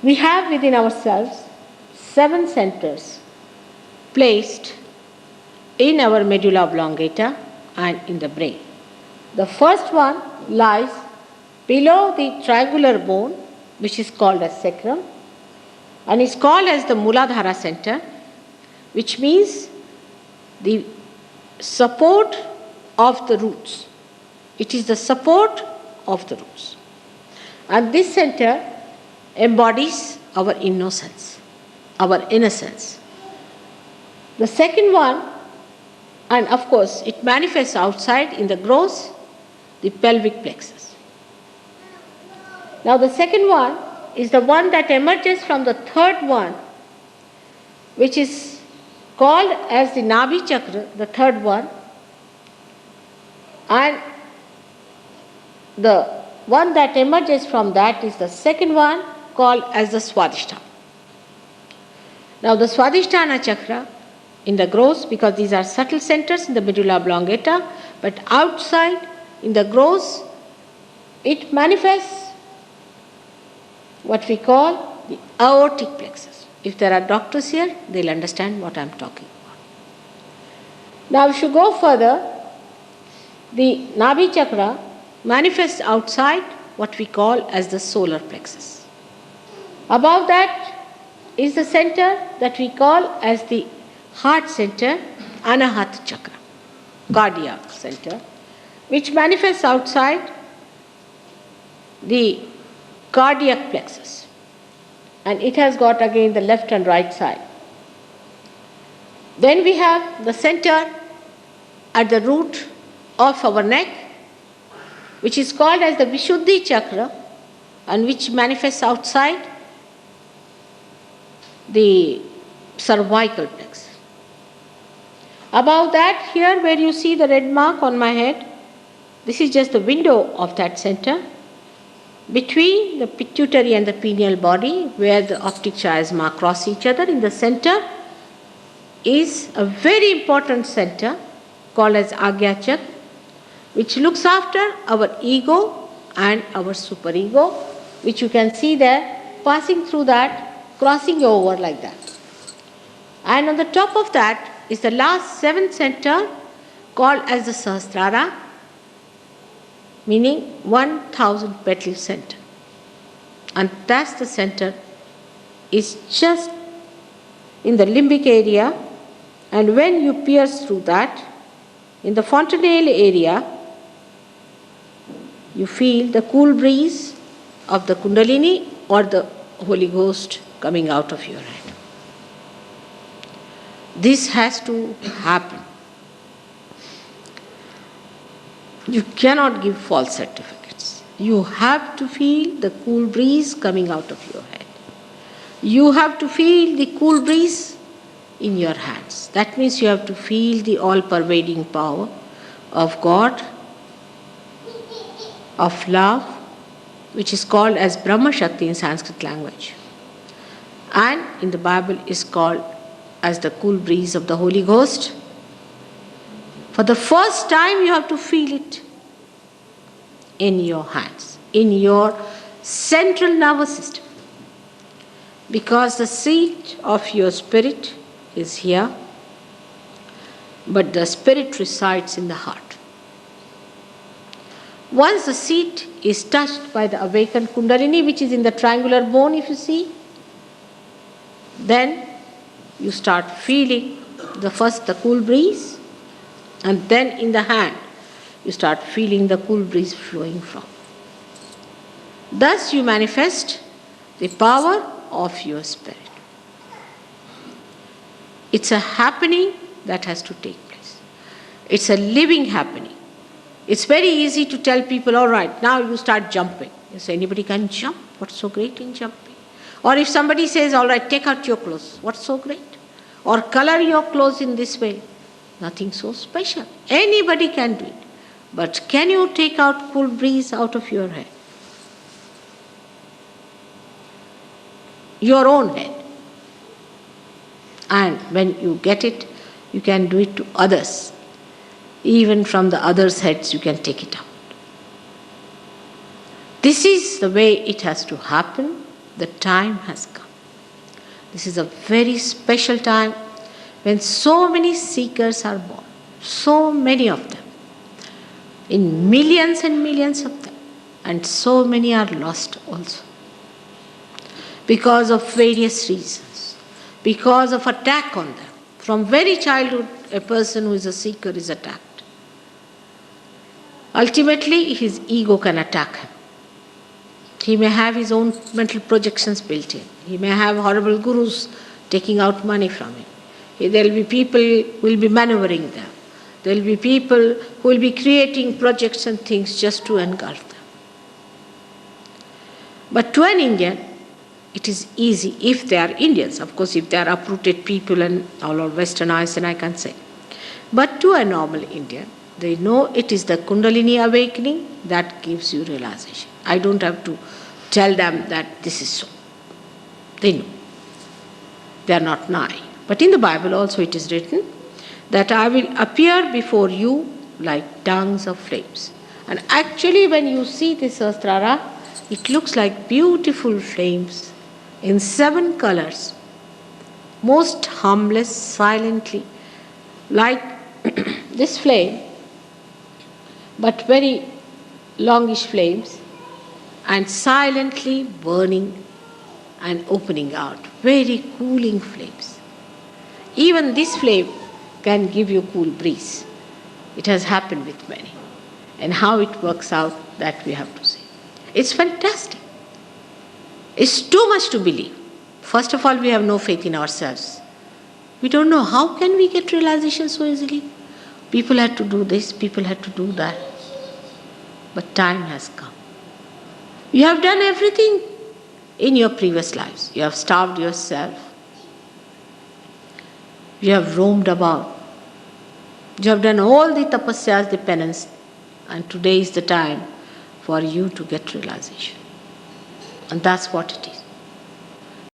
We have within ourselves 7 centers placed in our medulla oblongata and in the brain. The first one lies below the triangular bone, which is called as sacrum, and is called as the Muladhara center, which means the support of the roots. It is the support of the roots. And this center embodies our innocence, our innocence. The second one, and of course it manifests outside in the gross, the pelvic plexus. Now the second one is the one that emerges from the third one, which is called as the Nabhi Chakra, the third one, and the one that emerges from that is the second one, called as the Swadhisthana. Now the Swadhisthana chakra in the gross, because these are subtle centers in the medulla oblongata, but outside in the gross it manifests what we call the aortic plexus. If there are doctors here, they'll understand what I'm talking about. Now if you go further, the Nabhi chakra manifests outside what we call as the solar plexus. Above that is the center that we call as the heart center, Anahat chakra, cardiac center, which manifests outside the cardiac plexus. And it has got again the left and right side. Then we have the center at the root of our neck, which is called as the Vishuddhi chakra, and which manifests outside the cervical plexus. Above that, here where you see the red mark on my head, this is just the window of that center between the pituitary and the pineal body, where the optic chiasma cross each other. In the center is a very important center called as Agya Chakra, which looks after our ego and our superego, which you can see there, passing through that, crossing over like that. And on the top of that is the last 7th center called as the Sahasrara, meaning 1000 petal center. And that's the center, is just in the limbic area, and when you pierce through that, in the fontanelle area, you feel the cool breeze of the Kundalini or the Holy Ghost coming out of your head. This has to happen. You cannot give false certificates. You have to feel the cool breeze coming out of your head. You have to feel the cool breeze in your hands. That means you have to feel the all-pervading power of God, of love, which is called as Brahma Shakti in Sanskrit language, and in the Bible is called as the cool breeze of the Holy Ghost. For the first time you have to feel it in your hands, in your central nervous system, because the seat of your spirit is here, but the spirit resides in the heart. Once the seat is touched by the awakened Kundalini, which is in the triangular bone, if you see, then you start feeling the cool breeze, and then in the hand you start feeling the cool breeze flowing from. Thus you manifest the power of your spirit. It's a happening that has to take place. It's a living happening. It's very easy to tell people, all right, now you start jumping. You say, anybody can jump? What's so great in jumping? Or if somebody says, all right, take out your clothes. What's so great? Or color your clothes in this way. Nothing so special. Anybody can do it. But can you take out cool breeze out of your head? Your own head. And when you get it, you can do it to others. Even from the others' heads, you can take it out. This is the way it has to happen, The time has come. This is a very special time when so many seekers are born, so many of them, in millions and millions of them, and so many are lost also. Because of various reasons, because of attack on them. From very childhood, a person who is a seeker is attacked. Ultimately, his ego can attack him. He may have his own mental projections built in. He may have horrible gurus taking out money from him. There will be people who will be maneuvering them. There will be people who will be creating projects and things just to engulf them. But to an Indian, it is easy if they are Indians. Of course, if they are uprooted people and all are westernized, then I can say. But to a normal Indian, they know it is the Kundalini awakening that gives you realization. I don't have to tell them that this is so. They know. They are not naive. But in the Bible also it is written that I will appear before you like tongues of flames. And actually when you see this Sahasrara, it looks like beautiful flames in 7 colors, most harmless, silently, like this flame, but very longish flames, and silently burning and opening out, very cooling flames. Even this flame can give you cool breeze. It has happened with many. And how it works out, that we have to see. It's fantastic. It's too much to believe. First of all, we have no faith in ourselves. We don't know how can we get realization so easily. People had to do this, people had to do that. But time has come. You have done everything in your previous lives. You have starved yourself. You have roamed about. You have done all the tapasyas, the penance, and today is the time for you to get realization. And that's what it is.